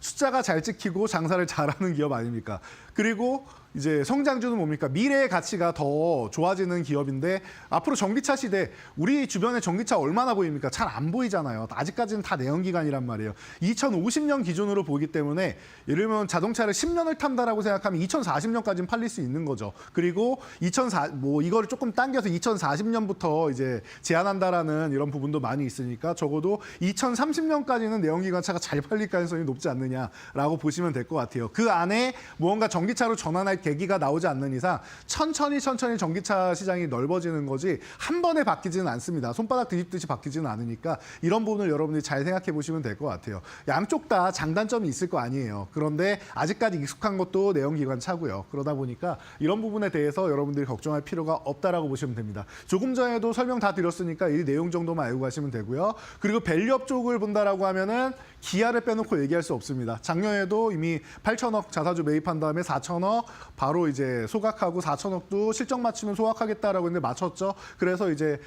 숫자가 잘 찍히고 장사를 잘하는 기업 아닙니까? 그리고 이제 성장주는 뭡니까? 미래의 가치가 더 좋아지는 기업인데 앞으로 전기차 시대 우리 주변에 전기차 얼마나 보입니까? 잘 안 보이잖아요. 아직까지는 다 내연기관이란 말이에요. 2050년 기준으로 보기 때문에 예를 들면 자동차를 10년을 탄다라고 생각하면 2040년까지는 팔릴 수 있는 거죠. 그리고 이거를 조금 당겨서 2040년부터 이제 제한한다라는 이런 부분도 많이 있으니까 적어도 2030년까지는 내연기관차가 잘 팔릴 가능성이 높지 않느냐라고 보시면 될 것 같아요. 그 안에 무언가 전기차로 전환할 계기가 나오지 않는 이상 천천히 전기차 시장이 넓어지는 거지 한 번에 바뀌지는 않습니다. 손바닥 뒤집듯이 바뀌지는 않으니까 이런 부분을 여러분들이 잘 생각해 보시면 될 것 같아요. 양쪽 다 장단점이 있을 거 아니에요. 그런데 아직까지 익숙한 것도 내연기관 차고요. 그러다 보니까 이런 부분에 대해서 여러분들이 걱정할 필요가 없다라고 보시면 됩니다. 조금 전에도 설명 다 드렸으니까 이 내용 정도만 알고 가시면 되고요. 그리고 밸류업 쪽을 본다라고 하면은 기아를 빼놓고 얘기할 수 없습니다. 작년에도 이미 8천억 자사주 매입한 다음에 4천억 바로 이제 소각하고 4천억도 실적 맞추면 소각하겠다라고 했는데 맞췄죠. 그래서 이제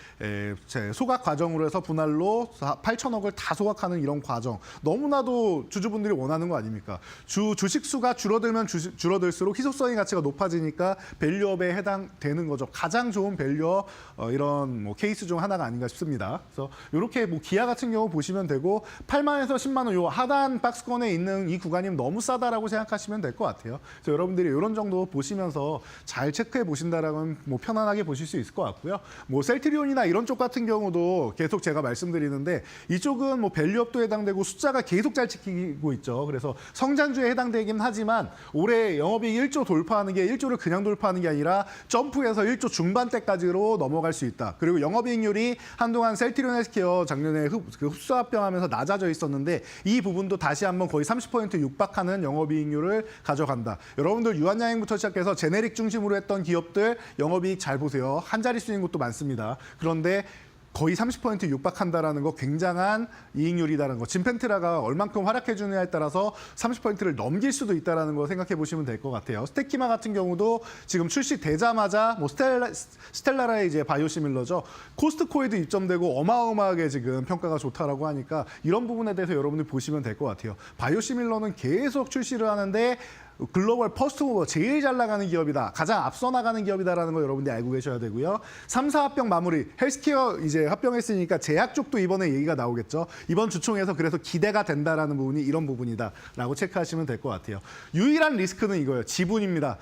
소각 과정으로 해서 분할로 8천억을 다 소각하는 이런 과정. 너무나도 주주분들이 원하는 거 아닙니까? 주식 수가 줄어들면 줄어들수록 희소성의 가치가 높아지니까 밸류업에 해당되는 거죠. 가장 좋은 밸류업 이런 뭐 케이스 중 하나가 아닌가 싶습니다. 그래서 이렇게 뭐 기아 같은 경우 보시면 되고 8만에서 10만 원 요 하단 박스권에 있는 이 구간이면 너무 싸다라고 생각하시면 될 것 같아요. 그래서 여러분들이 이런 정도 보시면서 잘 체크해 보신다라면 뭐 편안하게 보실 수 있을 것 같고요. 뭐 셀트리온이나 이런 쪽 같은 경우도 계속 제가 말씀드리는데 이쪽은 뭐 밸류업도 해당되고 숫자가 계속 잘 지키고 있죠. 그래서 성장주에 해당되긴 하지만 올해 영업이익 1조 돌파하는 게 1조를 그냥 돌파하는 게 아니라 점프해서 1조 중반대까지로 넘어갈 수 있다. 그리고 영업이익률이 한동안 셀트리온 헬스케어 작년에 흡수 합병하면서 낮아져 있었는데 이 부분도 다시 한번 거의 30% 육박하는 영업이익률을 가져간다. 여러분들 유한양행부터 시작해서 제네릭 중심으로 했던 기업들 영업이익 잘 보세요. 한 자릿수인 곳도 많습니다. 그런데 거의 30% 육박한다라는 거 굉장한 이익률이다라는 거. 진펜트라가 얼만큼 활약해 주느냐에 따라서 30%를 넘길 수도 있다라는 거 생각해 보시면 될 것 같아요. 스테키마 같은 경우도 지금 출시되자마자 뭐 스텔라라의 이제 바이오시밀러죠. 코스트코에도 입점되고 어마어마하게 지금 평가가 좋다라고 하니까 이런 부분에 대해서 여러분들 보시면 될 것 같아요. 바이오시밀러는 계속 출시를 하는데 글로벌 퍼스트 모버 제일 잘 나가는 기업이다. 가장 앞서 나가는 기업이다라는 거 여러분들이 알고 계셔야 되고요. 3사 합병 마무리. 헬스케어 이제 합병했으니까 제약 쪽도 이번에 얘기가 나오겠죠. 이번 주총에서 그래서 기대가 된다라는 부분이 이런 부분이다라고 체크하시면 될 것 같아요. 유일한 리스크는 이거예요. 지분입니다.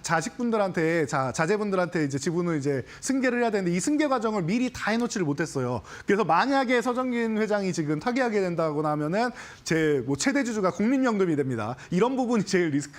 자식분들한테 자제분들한테 이제 지분을 이제 승계를 해야 되는데 이 승계 과정을 미리 다 해놓지를 못했어요. 그래서 만약에 서정긴 회장이 지금 타계하게 된다거나 하면은 제 뭐 최대 주주가 국민연금이 됩니다. 이런 부분이 제일 리스크.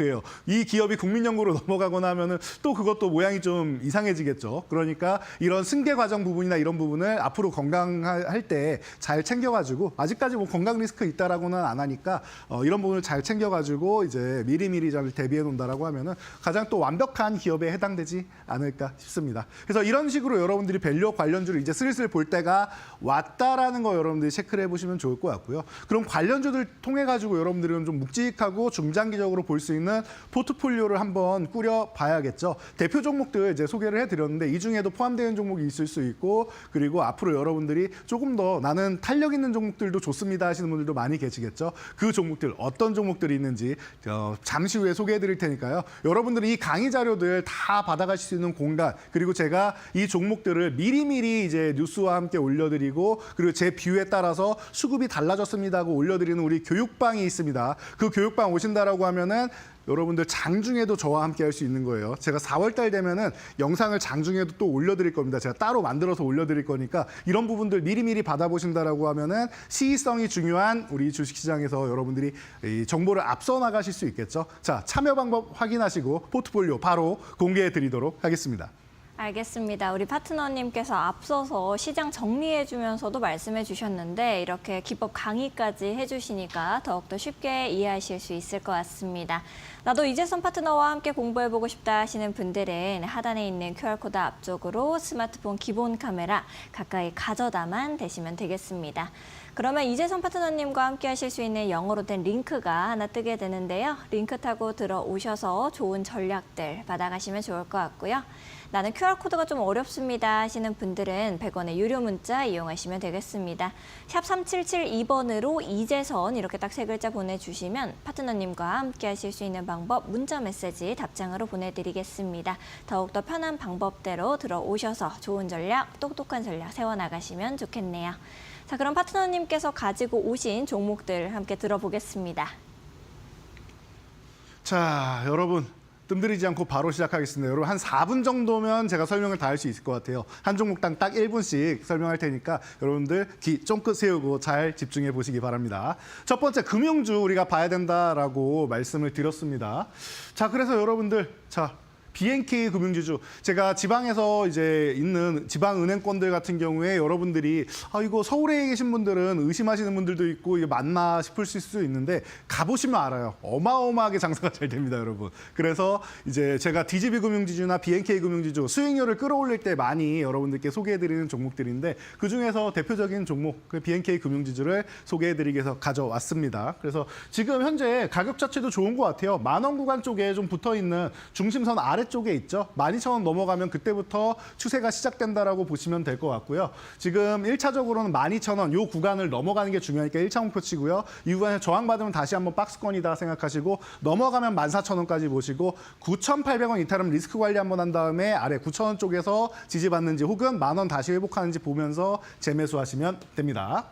이 기업이 국민연금으로 넘어가거나 하면은 또 그것도 모양이 좀 이상해지겠죠. 그러니까 이런 승계 과정 부분이나 이런 부분을 앞으로 건강할 때 잘 챙겨가지고 아직까지 뭐 건강 리스크 있다라고는 안 하니까 이런 부분을 잘 챙겨가지고 이제 미리미리 잘 대비해 놓는다라고 하면은 가장 또 완벽한 기업에 해당되지 않을까 싶습니다. 그래서 이런 식으로 여러분들이 밸류업 관련주를 이제 슬슬 볼 때가 왔다라는 거 여러분들이 체크를 해보시면 좋을 것 같고요. 그럼 관련주들 통해 가지고 여러분들은 좀 묵직하고 중장기적으로 볼 수 있는 포트폴리오를 한번 꾸려봐야겠죠. 대표 종목들 이제 소개를 해드렸는데 이 중에도 포함되는 종목이 있을 수 있고 그리고 앞으로 여러분들이 조금 더 나는 탄력 있는 종목들도 좋습니다 하시는 분들도 많이 계시겠죠. 그 종목들 어떤 종목들이 있는지 잠시 후에 소개해드릴 테니까요. 여러분들이 이 강의 자료들 다 받아가실 수 있는 공간 그리고 제가 이 종목들을 미리미리 이제 뉴스와 함께 올려드리고 그리고 제 뷰에 따라서 수급이 달라졌습니다 하고 올려드리는 우리 교육방이 있습니다. 그 교육방 오신다라고 하면은 여러분들 장중에도 저와 함께 할 수 있는 거예요. 제가 4월 달 되면은 영상을 장중에도 또 올려드릴 겁니다. 제가 따로 만들어서 올려드릴 거니까 이런 부분들 미리미리 받아보신다라고 하면은 시의성이 중요한 우리 주식시장에서 여러분들이 이 정보를 앞서 나가실 수 있겠죠. 자, 참여 방법 확인하시고 포트폴리오 바로 공개해 드리도록 하겠습니다. 알겠습니다. 우리 파트너님께서 앞서서 시장 정리해주면서도 말씀해 주셨는데 이렇게 기법 강의까지 해주시니까 더욱더 쉽게 이해하실 수 있을 것 같습니다. 나도 이재선 파트너와 함께 공부해보고 싶다 하시는 분들은 하단에 있는 QR코드 앞쪽으로 스마트폰 기본 카메라 가까이 가져다만 대시면 되겠습니다. 그러면 이재선 파트너님과 함께 하실 수 있는 영어로 된 링크가 하나 뜨게 되는데요. 링크 타고 들어오셔서 좋은 전략들 받아가시면 좋을 것 같고요. 나는 QR코드가 좀 어렵습니다 하시는 분들은 100원의 유료 문자 이용하시면 되겠습니다. 샵 3772번으로 이재선 이렇게 딱 3글자 보내주시면 파트너님과 함께 하실 수 있는 방법 문자 메시지 답장으로 보내드리겠습니다. 더욱더 편한 방법대로 들어오셔서 좋은 전략, 똑똑한 전략 세워나가시면 좋겠네요. 자, 그럼 파트너님께서 가지고 오신 종목들 함께 들어보겠습니다. 자, 여러분. 뜸들이지 않고 바로 시작하겠습니다. 여러분 한 4분 정도면 제가 설명을 다 할 수 있을 것 같아요. 한 종목당 딱 1분씩 설명할 테니까 여러분들 귀 쫑긋 세우고 잘 집중해 보시기 바랍니다. 첫 번째 금융주 우리가 봐야 된다라고 말씀을 드렸습니다. 자, 그래서 여러분들 BNK 금융지주 제가 지방에서 이제 있는 지방은행권들 같은 경우에 여러분들이 이거 서울에 계신 분들은 의심하시는 분들도 있고 이게 맞나 싶을 수 있는데 가보시면 알아요. 어마어마하게 장사가 잘 됩니다, 여러분. 그래서 이제 제가 DGB 금융지주나 BNK 금융지주 수익률을 끌어올릴 때 많이 여러분들께 소개해드리는 종목들인데 그 중에서 대표적인 종목 그 BNK 금융지주를 소개해드리기 위해서 가져왔습니다. 그래서 지금 현재 가격 자체도 좋은 것 같아요. 10,000원 구간 쪽에 좀 붙어있는 중심선 아래 쪽에 있죠. 12,000원 넘어가면 그때부터 추세가 시작된다라고 보시면 될 것 같고요. 지금 1차적으로는 12,000원 이 구간을 넘어가는 게 중요하니까 1차 목표치고요. 이 구간에 저항받으면 다시 한번 박스권이다 생각하시고 넘어가면 14,000원까지 보시고 9,800원 이탈하면 리스크 관리 한번 한 다음에 아래 9,000원 쪽에서 지지받는지 혹은 10,000원 다시 회복하는지 보면서 재매수하시면 됩니다.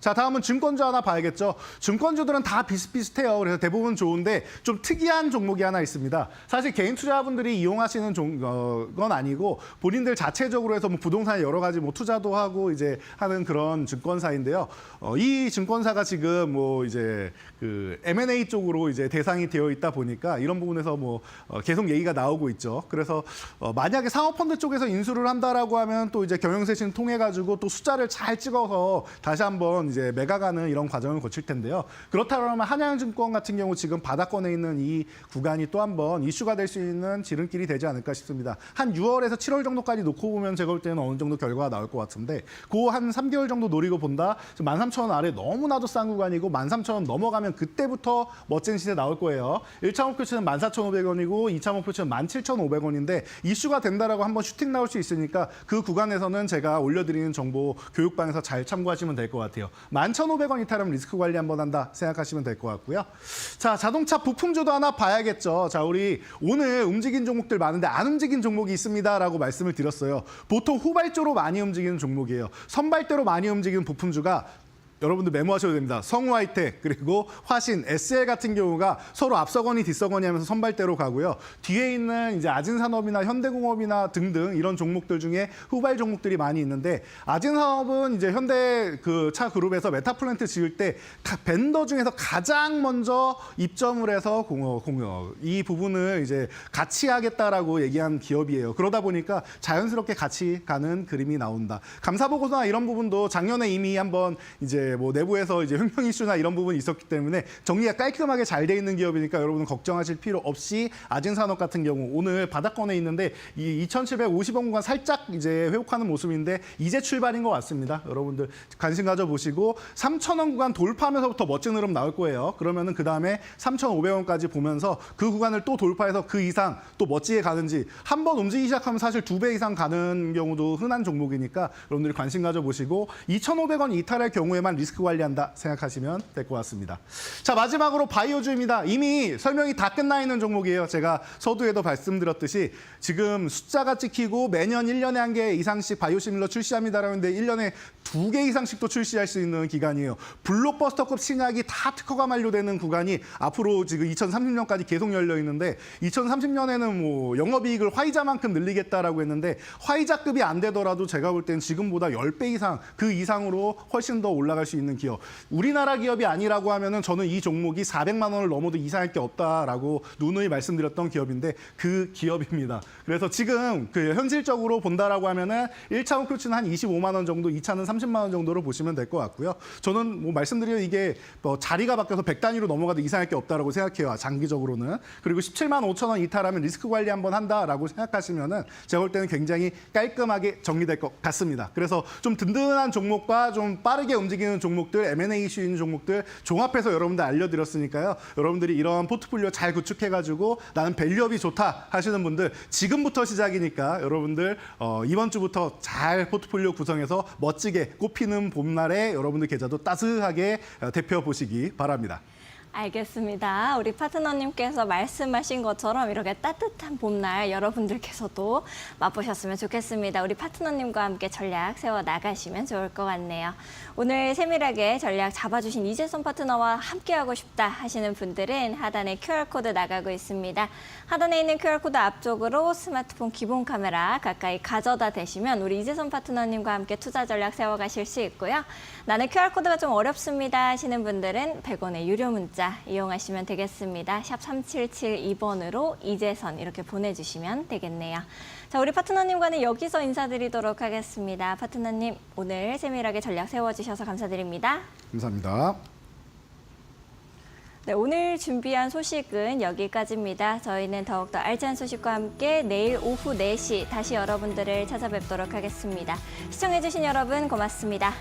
자, 다음은 증권주 하나 봐야겠죠. 증권주들은 다 비슷비슷해요. 그래서 대부분 좋은데 좀 특이한 종목이 하나 있습니다. 사실 개인 투자분들이 이용하시는 건 아니고 본인들 자체적으로 해서 뭐 부동산에 여러 가지 뭐 투자도 하고 이제 하는 그런 증권사인데요. 이 증권사가 지금 뭐 이제 그 M&A 쪽으로 이제 대상이 되어 있다 보니까 이런 부분에서 뭐 계속 얘기가 나오고 있죠. 그래서 만약에 상업펀드 쪽에서 인수를 한다라고 하면 또 이제 경영쇄신 통해 가지고 또 숫자를 잘 찍어서 다시 한번 이제 매각하는 이런 과정을 거칠 텐데요. 그렇다면 한양증권 같은 경우 지금 바닥권에 있는 이 구간이 또 한번 이슈가 될 수 있는 지름길이 되지 않을까 싶습니다. 한 6월에서 7월 정도까지 놓고 보면 제가 볼 때는 어느 정도 결과가 나올 것 같은데 그 한 3개월 정도 노리고 본다. 13,000원 아래 너무나도 싼 구간이고 13,000원 넘어가면 그때부터 멋진 시세 나올 거예요. 1차 목표치는 14,500원이고 2차 목표치는 17,500원인데 이슈가 된다라고 한번 슈팅 나올 수 있으니까 그 구간에서는 제가 올려드리는 정보 교육방에서 잘 참고하시면 될 것 같아요. 11,500원 이탈하면 리스크 관리 한번 한다 생각하시면 될 것 같고요. 자, 자동차 부품주도 하나 봐야겠죠. 자, 우리 오늘 움직인 종목들 많은데 안 움직인 종목이 있습니다라고 말씀을 드렸어요. 보통 후발주로 많이 움직이는 종목이에요. 선발대로 많이 움직이는 부품주가 여러분들 메모하셔도 됩니다. 성우하이텍 그리고 화신, SL 같은 경우가 서로 앞서거니 뒤서거니 하면서 선발대로 가고요. 뒤에 있는 이제 아진산업이나 현대공업이나 등등 이런 종목들 중에 후발 종목들이 많이 있는데 아진산업은 이제 현대 그 차 그룹에서 메타플랜트 지을 때 벤더 중에서 가장 먼저 입점을 해서 이 부분을 이제 같이 하겠다라고 얘기한 기업이에요. 그러다 보니까 자연스럽게 같이 가는 그림이 나온다. 감사보고서나 이런 부분도 작년에 이미 한번 이제 뭐 내부에서 이제 횡령 이슈나 이런 부분이 있었기 때문에 정리가 깔끔하게 잘 돼 있는 기업이니까 여러분은 걱정하실 필요 없이 아진산업 같은 경우 오늘 바닥권에 있는데 이 2,750원 구간 살짝 이제 회복하는 모습인데 이제 출발인 것 같습니다. 여러분들 관심 가져보시고 3,000원 구간 돌파하면서부터 멋진 흐름 나올 거예요. 그러면은 그 다음에 3,500원까지 보면서 그 구간을 또 돌파해서 그 이상 또 멋지게 가는지 한번 움직이기 시작하면 사실 2배 이상 가는 경우도 흔한 종목이니까 여러분들이 관심 가져보시고 2,500원 이탈할 경우에만 리스크 관리한다 생각하시면 될 것 같습니다. 자, 마지막으로 바이오주입니다. 이미 설명이 다 끝나 있는 종목이에요. 제가 서두에도 말씀드렸듯이 지금 숫자가 찍히고 매년 1년에 1개 이상씩 바이오시밀러 출시합니다라는 데 1년에 2개 이상씩도 출시할 수 있는 기간이에요. 블록버스터급 신약이 다 특허가 만료되는 구간이 앞으로 지금 2030년까지 계속 열려 있는데 2030년에는 뭐 영업이익을 화이자만큼 늘리겠다라고 했는데 화이자급이 안 되더라도 제가 볼 때는 지금보다 10배 이상 그 이상으로 훨씬 더 올라갈 수 있는 기업. 우리나라 기업이 아니라고 하면은 저는 이 종목이 400만 원을 넘어도 이상할 게 없다라고 누누이 말씀드렸던 기업인데 그 기업입니다. 그래서 지금 그 현실적으로 본다라고 하면은 1차 목표치는 한 25만 원 정도, 2차는 30만 원 정도로 보시면 될 것 같고요. 저는 뭐 말씀드린 이게 뭐 자리가 바뀌어서 100단위로 넘어가도 이상할 게 없다라고 생각해요. 장기적으로는. 그리고 17만 5천 원 이탈하면 리스크 관리 한번 한다라고 생각하시면은 제가 볼 때는 굉장히 깔끔하게 정리될 것 같습니다. 그래서 좀 든든한 종목과 좀 빠르게 움직이는 종목들, M&A 이슈 있는 종목들 종합해서 여러분들 알려드렸으니까요. 여러분들이 이런 포트폴리오 잘 구축해가지고 나는 밸류업이 좋다 하시는 분들 지금부터 시작이니까 여러분들 이번 주부터 잘 포트폴리오 구성해서 멋지게 꽃피는 봄날에 여러분들 계좌도 따스하게 대표 보시기 바랍니다. 알겠습니다. 우리 파트너님께서 말씀하신 것처럼 이렇게 따뜻한 봄날 여러분들께서도 맛보셨으면 좋겠습니다. 우리 파트너님과 함께 전략 세워나가시면 좋을 것 같네요. 오늘 세밀하게 전략 잡아주신 이재선 파트너와 함께하고 싶다 하시는 분들은 하단에 QR코드 나가고 있습니다. 하단에 있는 QR코드 앞쪽으로 스마트폰 기본 카메라 가까이 가져다 대시면 우리 이재선 파트너님과 함께 투자 전략 세워가실 수 있고요. 나는 QR코드가 좀 어렵습니다 하시는 분들은 100원의 유료 문자 이용하시면 되겠습니다. 샵 3772번으로 이재선 이렇게 보내주시면 되겠네요. 자, 우리 파트너님과는 여기서 인사드리도록 하겠습니다. 파트너님, 오늘 세밀하게 전략 세워주셔서 감사드립니다. 감사합니다. 네, 오늘 준비한 소식은 여기까지입니다. 저희는 더욱더 알찬 소식과 함께 내일 오후 4시 다시 여러분들을 찾아뵙도록 하겠습니다. 시청해주신 여러분 고맙습니다.